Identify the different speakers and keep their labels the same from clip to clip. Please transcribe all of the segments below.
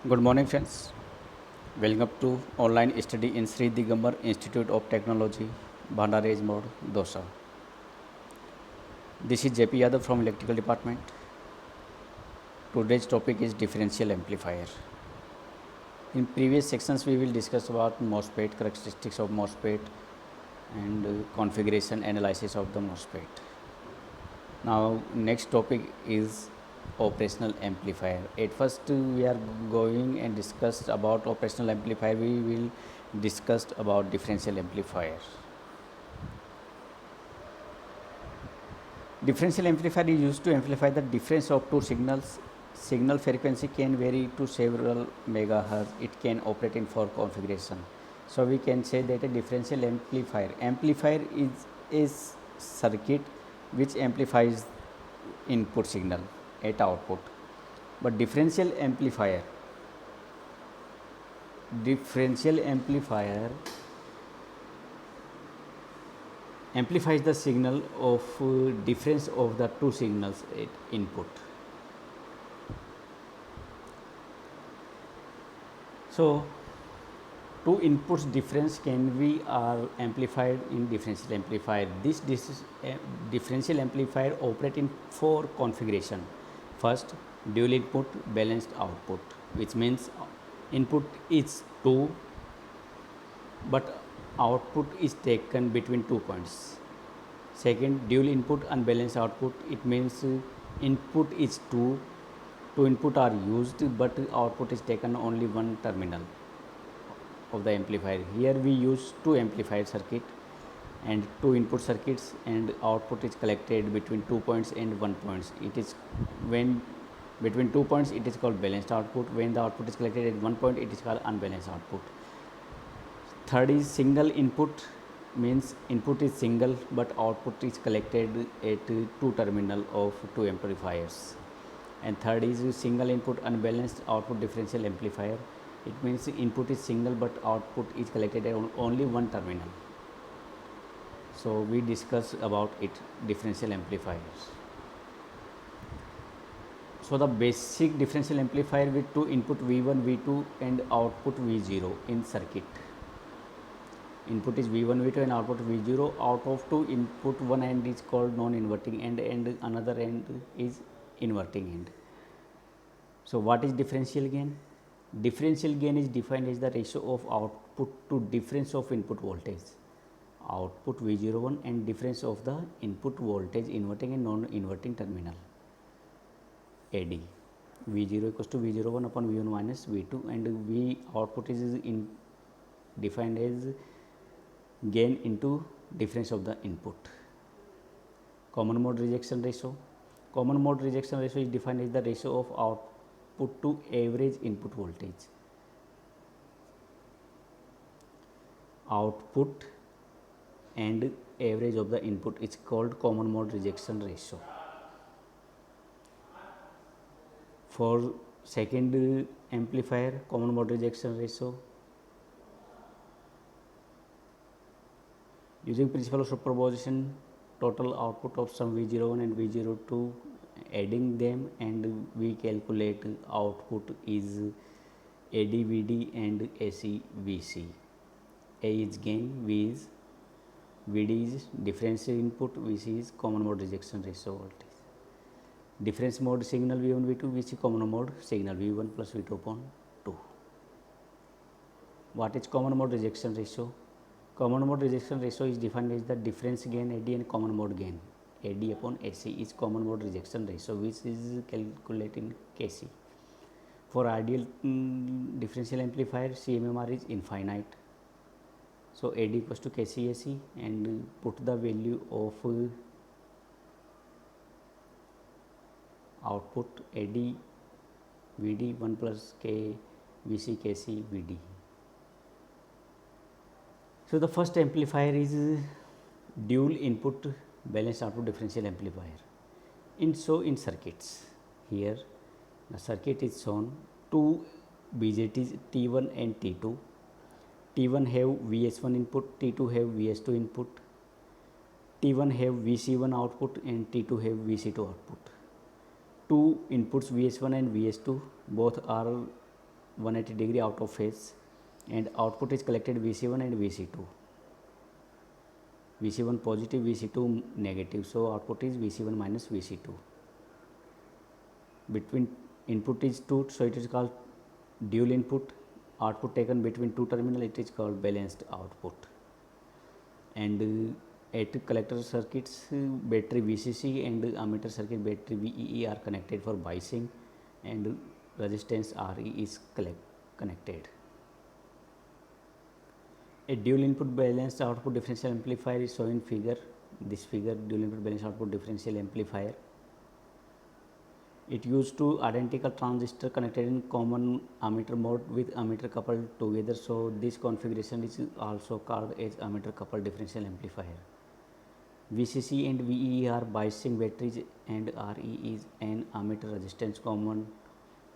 Speaker 1: Good morning, friends. Welcome to online study in Sri Digambar Institute of Technology, Bhandaraj Mode, Dosa. This is JP Yadav from Electrical Department. Today's topic is differential amplifier. In previous sections, we will discuss about MOSFET, characteristics of MOSFET, and configuration analysis of the MOSFET. Now, next topic is operational amplifier. At first, we are going and discussed about operational amplifier. We will discuss about differential amplifier. Differential amplifier is used to amplify the difference of two signals. Signal frequency can vary to several megahertz. It can operate in four configuration. So we can say that a differential amplifier is circuit which amplifies input signal at output. But differential amplifier amplifies the signal of difference of the two signals at input. So two inputs difference can be amplified in differential amplifier. This differential amplifier operate in four configuration. First, dual input balanced output, which means input is 2 but output is taken between 2 points. Second, dual input unbalanced output, it means input is 2 input are used but output is taken only one terminal of the amplifier. Here we use two amplifier circuit and two input circuits, and output is collected between 2 points and 1 points. It is when between 2 points it is called balanced output. When the output is collected at 1 point, it is called unbalanced output. Third is single input, means input is single but output is collected at two terminal of two amplifiers. And third is single input unbalanced output differential amplifier. It means input is single but output is collected at only one terminal. So we discuss about it, differential amplifiers. So the basic differential amplifier with two input V1, V2 and output V0 in circuit. Input is V1, V2 and output V0. Out of two input, one end is called non-inverting end and another end is inverting end. So what is differential gain? Differential gain is defined as the ratio of output to difference of input voltage. Output V01 and difference of the input voltage inverting and non-inverting terminal. AD. V0 equals to V01 upon V1 minus V2, and V output is defined as gain into difference of the input. Common mode rejection ratio. Common mode rejection ratio is defined as the ratio of output to average input voltage. Output and average of the input is called common mode rejection ratio. For second amplifier, common mode rejection ratio, using principle of superposition, total output of some V01 and V02, adding them, and we calculate output is ADVD and ACVC. A is gain, V is VD is difference input, VC is common mode rejection ratio voltage. Difference mode signal V1, V2, VC common mode signal V1 plus V2 upon 2. What is common mode rejection ratio? Common mode rejection ratio is defined as the difference gain AD and common mode gain. AD upon AC is common mode rejection ratio, which is calculated in Kc. For ideal differential amplifier, CMMR is infinite. So AD equals to KCAC, and put the value of output AD VD 1 plus K VC KC VD. So the first amplifier is dual input balanced output differential amplifier. In circuits, here the circuit is shown two BJTs T1 and T2. T1 have VS1 input, T2 have VS2 input. T1 have VC1 output and T2 have VC2 output. Two inputs VS1 and VS2 both are 180 degree out of phase, and output is collected Vc1 and Vc2. Vc1 positive, Vc2 negative, so output is Vc1 minus Vc2. Between input is 2, so it is called dual input. Output taken between two terminal, it is called balanced output. And at collector circuits, battery VCC and ammeter circuit battery VEE are connected for biasing, and resistance RE is connected. A dual input balanced output differential amplifier is shown in figure. This figure, dual input balanced output differential amplifier. It used two identical transistor connected in common ammeter mode with ammeter coupled together. So this configuration is also called as ammeter coupled differential amplifier. VCC and VEE are biasing batteries, and RE is an ammeter resistance common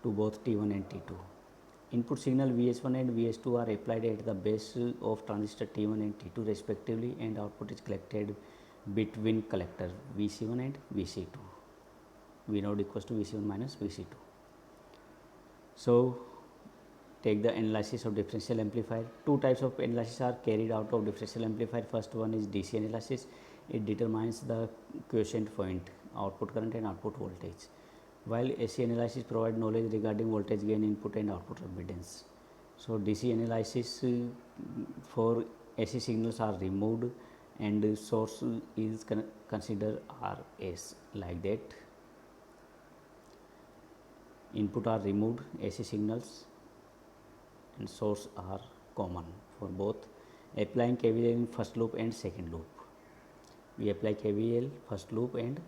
Speaker 1: to both T1 and T2. Input signal VS1 and VS2 are applied at the base of transistor T1 and T2 respectively, and output is collected between collector VC1 and VC2. V node equals to Vc1 minus Vc2. So take the analysis of differential amplifier. Two types of analysis are carried out of differential amplifier. First one is DC analysis. It determines the quiescent point, output current and output voltage, while AC analysis provide knowledge regarding voltage gain, input and output impedance. So DC analysis for AC signals are removed and source is considered RS, like that. Input are removed, AC signals, and source are common for both. Applying KVL in first loop and second loop. We apply KVL first loop and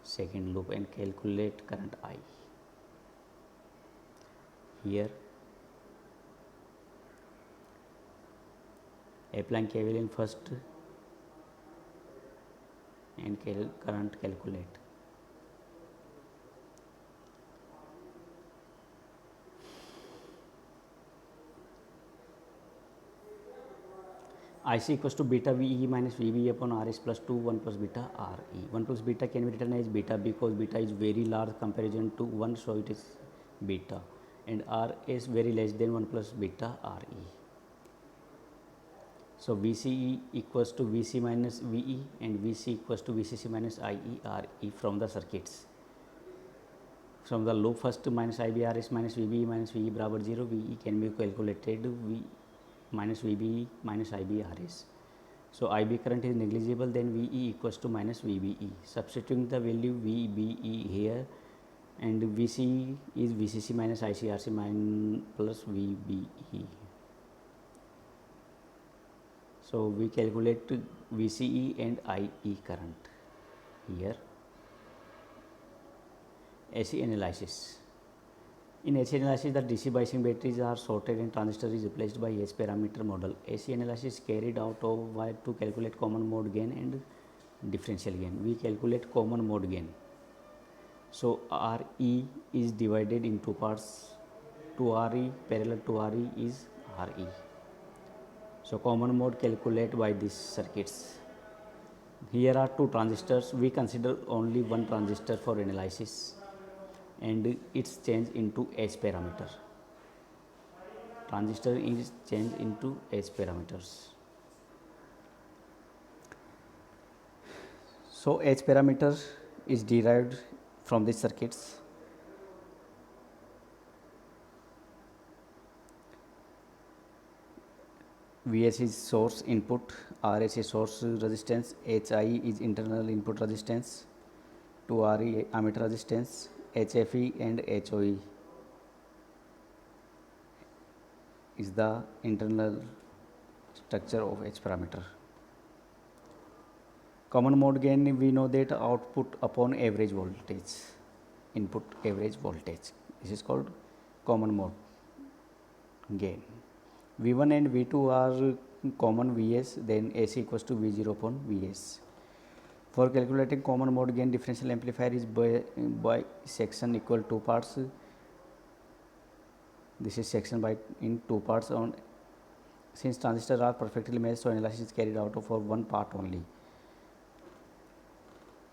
Speaker 1: second loop and calculate current I. Here applying KVL in first and current calculate. IC equals to beta VE minus VBE upon RS plus 2 1 plus beta RE. 1 plus beta can be written as beta because beta is very large comparison to 1, so it is beta, and R is very less than 1 plus beta RE. So VCE equals to VC minus VE and VC equals to VCC minus IE RE from the circuits. From the loop first minus IB RS minus VBE minus VE बराबर 0, VE can be calculated V minus VBE minus IB RS. So IB current is negligible, then VE equals to minus VBE. Substituting the value VBE here, and VCE is VCC minus ICRC minus plus VBE. So we calculate VCE and IE current here. AC analysis. In AC analysis, the DC biasing batteries are sorted and transistor is replaced by S parameter model. AC analysis carried out of wire to calculate common mode gain and differential gain. We calculate common mode gain. So RE is divided in two parts. To RE, parallel to RE is RE. So common mode calculate by these circuits. Here are two transistors. We consider only one transistor for analysis, and it's changed into H parameter. Transistor is changed into H parameters. So H parameter is derived from these circuits. Vs is source input, Rs is source resistance, Hi is internal input resistance, 2Re ammeter resistance, HFE and HOE is the internal structure of H parameter. Common mode gain, we know that output upon average voltage, input average voltage. This is called common mode gain. V1 and V2 are common Vs, then AC equals to V0 upon Vs. For calculating common mode gain, differential amplifier is by section equal two parts. This is section by in two parts. On since transistors are perfectly matched, so analysis is carried out for one part only,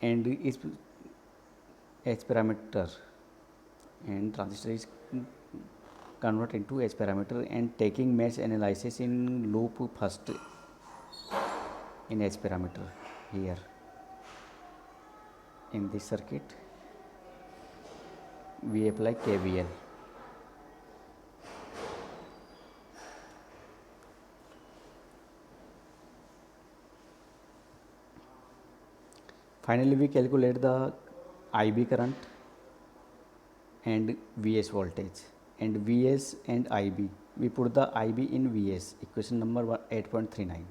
Speaker 1: and is H parameter and transistor is convert into H parameter and taking mesh analysis in loop first in H parameter. Here in this circuit we apply KVL. Finally we calculate the IB current and Vs voltage, and Vs and IB, we put the IB in Vs, equation number 8.39,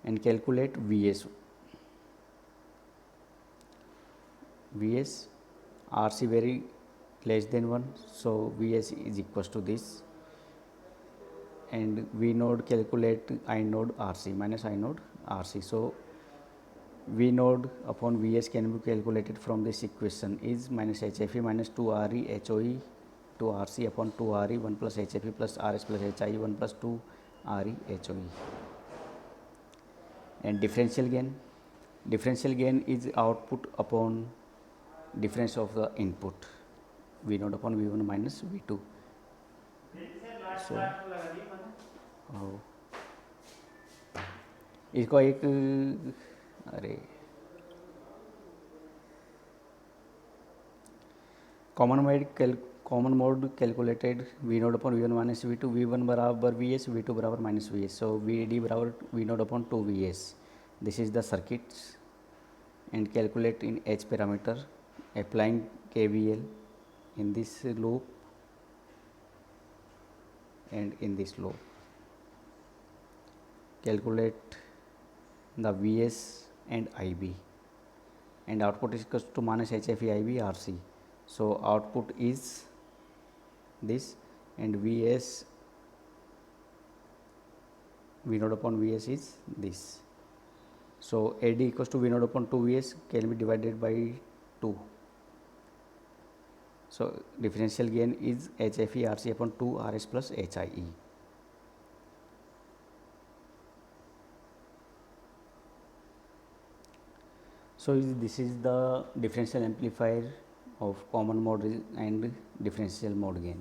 Speaker 1: and calculate Vs. RC very less than 1, so Vs is equals to this, and V node calculate I node RC minus I node RC. So V node upon Vs can be calculated from this equation is minus HFE minus 2RE HOE 2RC upon 2RE 1 plus HFE plus RS plus HIE 1 plus 2RE HOE. And differential gain is output upon difference of the input, V node upon V1 minus V2. So इसको एक अरे common mode calculated V node upon V1 minus V2, V1 बराबर Vs, V2 बराबर minus Vs, सो VD बराबर V node upon 2 Vs. This is the circuits and calculate in H parameter applying KVL in this loop and in this loop. Calculate the Vs and IB, and output is equal to minus HFE IB RC. So output is this, and Vs V node upon Vs is this. So AD equals to V node upon 2 Vs can be divided by 2. So differential gain is HFE RC upon 2 RS plus HIE. So this is the differential amplifier of common mode and differential mode gain.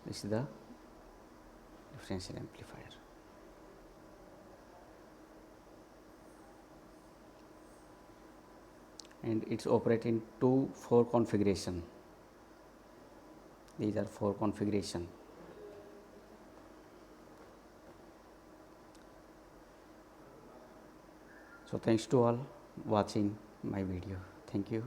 Speaker 1: This is the differential amplifier. And it's operate in 4 configuration. These are 4 configuration. So thanks to all watching my video. Thank you.